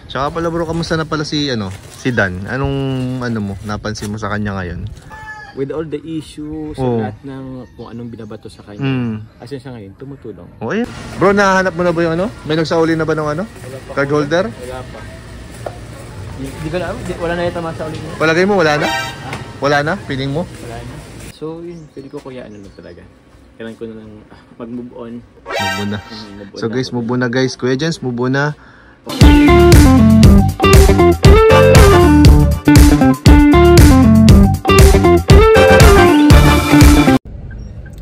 Tsaka pala bro, kamusta na pala si si Dan? Anong mo napansin mo sa kanya ngayon? With all the issues, lahat ng kung anong binabato sa kanya, asan siya ngayon, tumutulong. Okay. Bro, nahanap mo na ba yung May nagsauli na ba ng card holder? Wala pa. Hindi ko na, wala na yung tama sa uli niya. Palagay mo, wala na? Wala na? Feeling mo? Wala na. So yun, pwede ko kuya na talaga. Kailangan ko na lang mag-move on. Move on na. So guys, move on na guys. Kuya Jens, move on na.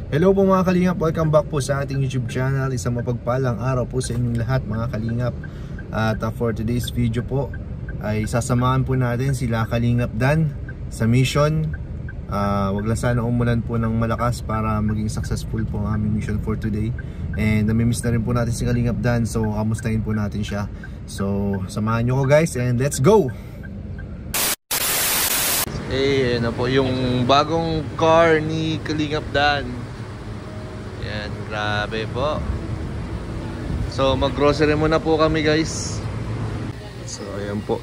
Hello po mga kalingap, welcome back po sa ating YouTube channel. Isang mapagpalang araw po sa inyong lahat mga kalingap. At for today's video po ay sasamahan po natin sila Kalingap Dan sa mission. Wag lang sana umulan po ng malakas para maging successful po ang aming mission for today. And namimiss na rin po natin si Kalingap Dan, so kamustahin po natin siya. So samahan nyo ko guys and let's go! Ano po yung bagong car ni Kalingap Dan. Yan, grabe po. So mag-grocery muna po kami guys. So ayan po,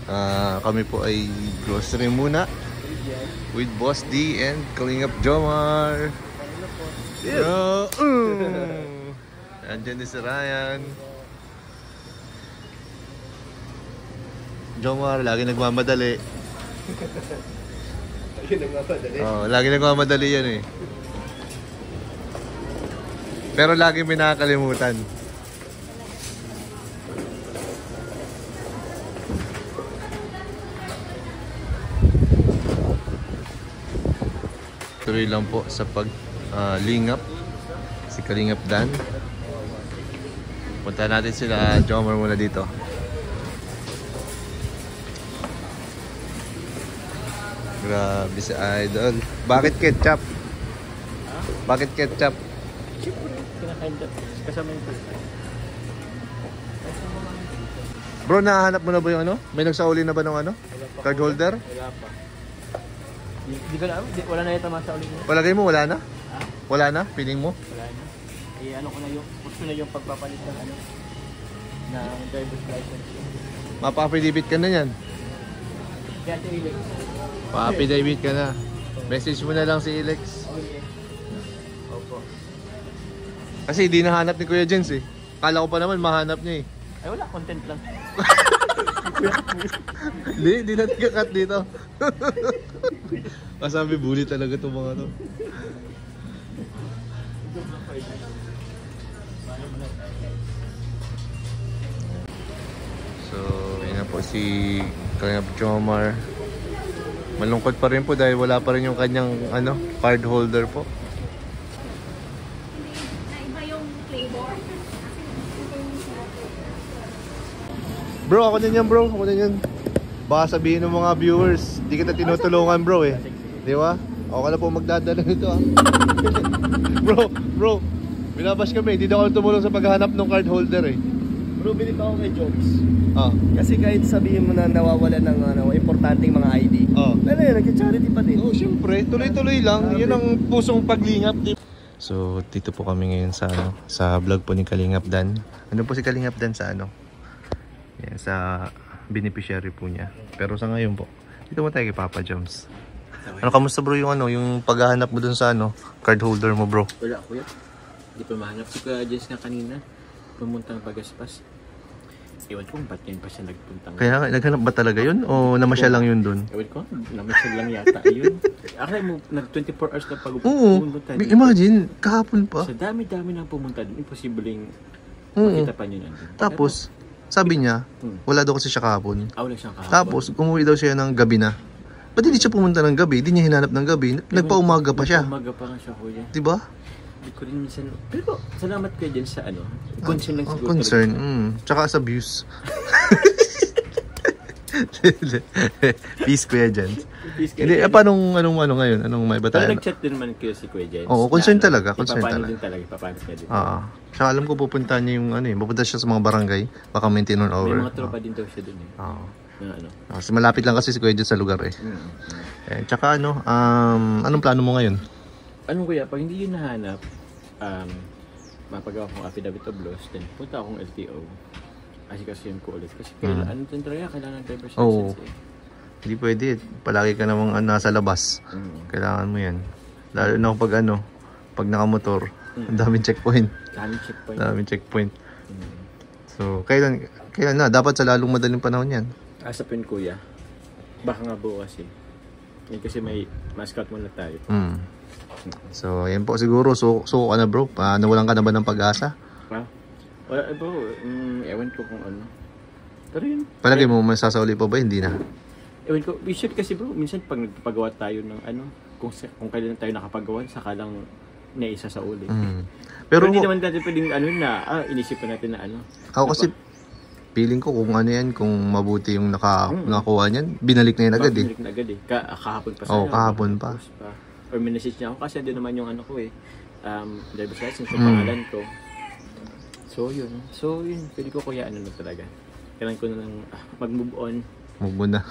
kami po ay grocery muna with Boss D and Kalingap Jomar. Bro, andyan din si Ryan. Jomar, lagi nagmamadali. Lagi nagmamadali yan eh. Pero lagi may nakakalimutan. Tuloy lang po sa lingap si Kalingap Dan. Punta natin sila Jomar muna dito. Grabe si Idol. Bakit ketchup? Bakit ketchup? Kasama yung Bro, nahanap mo na ba yung May nagsauli na ba ng card holder? Wala pa. Hindi ko na, wala na yung tama sa uli niya. Palagay mo, wala na? Wala na? Feeling mo? Wala na. Ko na yung, gusto na yung pagpapalit ng ng driver's license. Mapa-affidavit ka na yan. Kaya si Ilex. Pa-affidavit ka na. Message mo na lang si Ilex. Opo. Kasi hindi nahanap ni Kuya Jens eh. Kala ko pa naman mahanap niya eh. Ay wala, content lang. Hindi natin kakat dito. Masabi bully talaga itong mga to. So, yun na po si Kalingap Jomar. Malungkot pa rin po dahil wala pa rin yung kanyang card holder po. Bro, ako din yan bro, ako din yan. Baka sabihin ng mga viewers, di kita tinutulungan bro eh. Di ba? Ako ka na po magdadala nito Bro, binabash kami, hindi daw ako tumulong sa paghahanap ng card holder eh. Bro, bilip ako kay Jobs. Kasi kahit sabihin mo na nawawala ng importanteng mga ID. Pero yun, nag-charity pa din. Siyempre, tuloy-tuloy lang. Yun ang pusong paglingap. So, dito po kami ngayon sa vlog po ni Kalingap Dan. Ano po si Kalingap Dan sa Yan, sa beneficiary po niya. Pero sa ngayon po, dito mo tayo kay Papa Joms. Kamusta bro yung yung paghahanap mo dun sa card holder mo bro? Wala kuya. Hindi pa mahanap. Si Kuya Jens nga kanina, pumuntang Pagaspas. Ewan ko ba't yan pa siya nagpuntang. Kaya naghanap ba talaga yun? O namasya lang yun dun? Ewan ko, namasya lang yata yun. Akala mo, nag-24 hours na pag-pumunta. Oo, imagine, kahapon pa. Sa dami-dami nang pumunta dun, imposibleng makita pa nyo nandun. Tapos, sabi niya, wala daw kasi siya kahapon. Wala siyang kahapon. Tapos, umuwi daw siya ng gabi na. Ba't hindi siya pumunta ng gabi? Hindi niya hinanap ng gabi. Nagpa-umaga pa siya. Nagpa-umaga pa nga siya, kuya. Diba? Hindi ko rin minsan. Pero, salamat kayo dyan sa concern lang siguro. Concern, tsaka sa views. Peace Kuya Jens. Hindi, paano ngayon? Anong may batayan? Pero nag-chat din man kayo si Kuya Jens. Oo, concern talaga. Concern talaga. Din talaga, ipapanis niya din. Tsaka alam ko pupunta niya yung pupunta siya sa mga barangay. Baka maintain on over. May mga tropa din daw siya dun eh. Kasi malapit lang kasi si Kuya Jens sa lugar eh. Tsaka anong plano mo ngayon? Anong kuya, pag hindi yun nahanap, mapagawa kong affidavit of loss, then punta akong LTO. Kasi ko ulit. Kasi ano din talaga, kailangan ng driver's Oo. license eh. Hindi pwede. Palagi ka namang nasa labas. Kailangan mo yan. Lalo na pag nakamotor, ang daming checkpoint. Daming checkpoint. So, kailan na? Dapat sa lalong madaling panahon yan. Asapin kuya. Baka nga bukas eh. Kasi may mascot muna tayo. So, yan po siguro. So ka na bro. Nawalan ka na ba ng pag-asa? Wala bro. Ewan ko kung ano. Pero yun. Palagi mo masasauli pa ba? Hindi na. Ewan ko. We should kasi bro. Minsan pag nagpagawa tayo ng kung kailan tayo nakapagawa, saka lang naisa sa uli. Pero hindi naman natin pwedeng inisipan natin na Ako kasi feeling ko kung ano yan, kung mabuti yung nakakuha niyan, binalik na yan agad eh. Binalik na agad eh. Kahapon pa sana. Kahapon pa. Or minessage niya ako kasi doon naman yung ko eh. Driver's license, yung pangalan ko. So yun. Pwede ko kuya na talaga. Kailangan ko na lang mag-move on. Move on na.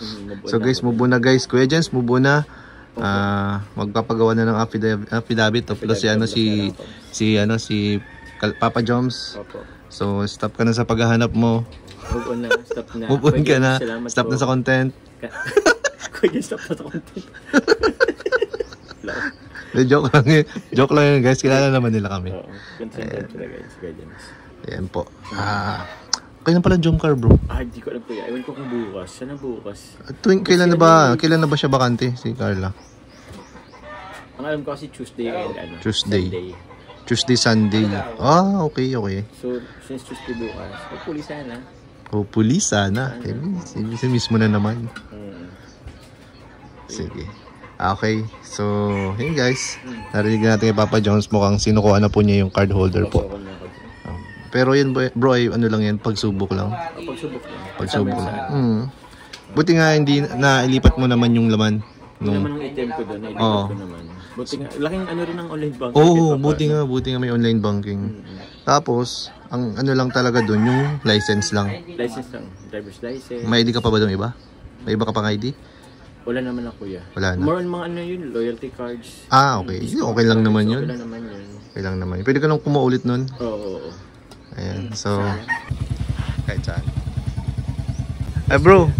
So guys, move on na guys. Kuya Jens, move on na. Magpapagawa na ng affidavit. Plus si Papa Joms. So stop ka na sa paghahanap mo. Move on na. Stop na. Move on ka na. Stop na sa content. Kuya, stop na sa content. Joke lang yun guys. Kilala naman nila kami. Consent sila guys. Ayan po. Okay na pala jump car bro. Hindi ko alam kuya. Ewan ko kung bukas. Sana bukas. Kailan na ba siya bakante si Carla? Ang alam ko kasi Tuesday and Tuesday, Sunday. Okay. So, since Tuesday bukas, hopefully sana. Hopefully sana. Si mismo na naman. Sige. Okay. So, yun guys. Narinig natin kay Papa Jones. Mukhang sinukuha na po niya yung card holder po. Pero yun bro, ano lang yan, pagsubok lang. Pagsubok lang. Buti nga hindi nailipat mo naman yung laman. Naman ang ATM ko doon, nailipat ko naman. Buti nga, laking rin ang online banking. Buti nga may online banking. Tapos, ang lang talaga doon, yung license lang. License lang, driver's license. May ID ka pa ba doon iba? May iba ka pang ID? Wala naman ako kuya. Wala na. More on mga yun, loyalty cards. Okay. Okay lang naman yun. Okay lang naman yun. Pwede ka lang kumaulit nun. Oo. Ayan, so kahit saan. Bro,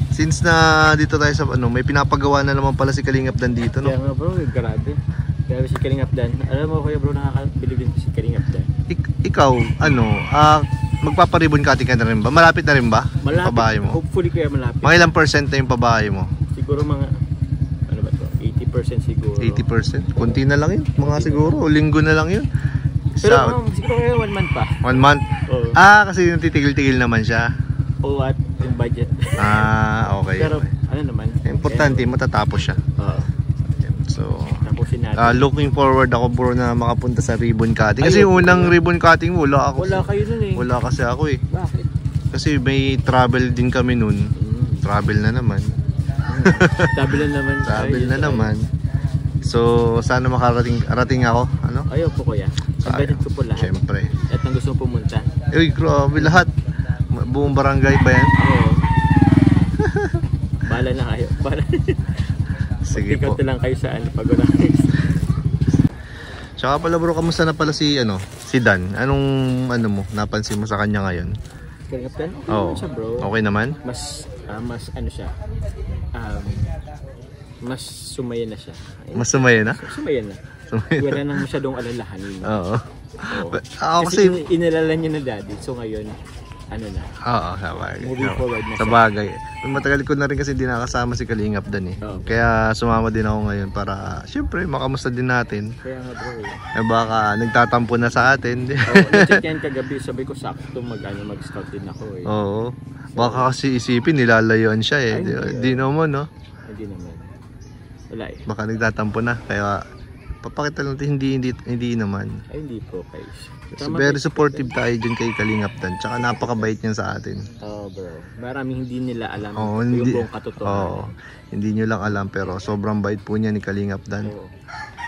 since na dito tayo sa may pinapagawa na naman pala si Kalingap Dan dito, no? Kaya nga bro, grabe. Grabe si Kalingap Dan. Alam mo kuya bro, nakakabilib din si Kalingap Dan. Ikaw, magpaparibon cutting ka na rin ba? Malapit na rin ba? Malapit. Pabahay mo? Hopefully kaya malapit. Mga ilang percent na yung pabahay mo? Siguro mga 80% siguro. 80%? Kunti na lang yun. Mga siguro, linggo na lang yun. Pero siguro kaya 1 month pa. 1 month? Kasi titigil-tigil naman siya. At yung budget. Okay. Pero ano naman. Importante, matatapos siya. So, tapusin natin. Looking forward ako bro na makapunta sa ribbon cutting. Kasi yung unang ribbon cutting wala ako. Wala kayo nun eh. Wala kasi ako eh. Bakit? Kasi may travel din kami nun. Travel na naman. Travel na naman. So, sana makarating ako. Ayaw po kuya. Budget ko po lahat. Siyempre. At nang gusto pumunta. Grabe lahat. Buong barangay ba yan? Oo. Bahala na kayo. Sige po. Ikaw lang kayo sa pag-una. Tsaka pala bro, kamusta na pala si Dan? Anong napansin mo sa kanya ngayon? Okay naman siya bro. Okay naman? Mas siya. Mas sumaya na siya. Mas sumaya na? Sumaya na. Wala nang masyadong alalahanin. Oo. Kasi inalala niya na daddy. So ngayon, sabagay. Moving forward na sabagay. Matagal ko na rin kasi hindi nakasama si Kalingap Dan eh. Kaya sumama din ako ngayon para syempre makamusta din natin. Kaya nga bro. Baka nagtatampo na sa atin. Check yan kagabi. Sabi ko sakto mag-scout din ako eh. Oo. Baka kasi isipin nilalayuan siya eh. Hindi naman no? Hindi naman. Wala eh. Baka nagtatampo na. Kaya papakita natin hindi naman. Ay hindi po guys. So, very supportive tayo dyan kay Kalingap Dan. Tsaka napakabait niya sa atin. Bro. Maraming hindi nila alam yung buong katotohanan. Hindi nyo lang alam pero sobrang bait po niya ni Kalingap Dan.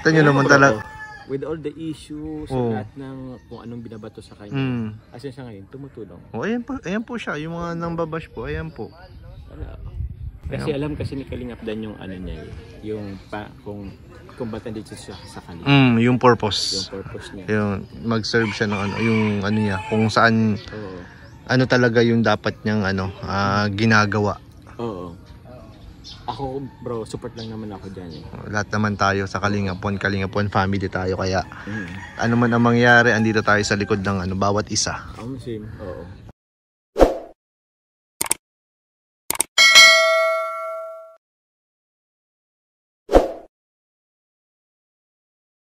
Ito nyo naman talaga. With all the issues, lahat ng kung anong binabato sa kanya. Asin siya ngayon, tumutulong. Ayan po siya. Yung mga nangbabash po, ayan po. Kasi alam kasi ni Kalingap Dan yung niya kung ba't nandito siya sa kanila. Yung purpose. Yung purpose niya. Yung mag-serve siya ng yung niya, kung saan ano talaga yung dapat niyang ginagawa. Oo. Ako bro, support lang naman ako dyan eh. Lahat naman tayo sa Kalingapon family tayo, kaya ano man ang mangyari, andito tayo sa likod ng bawat isa. Same. Oo.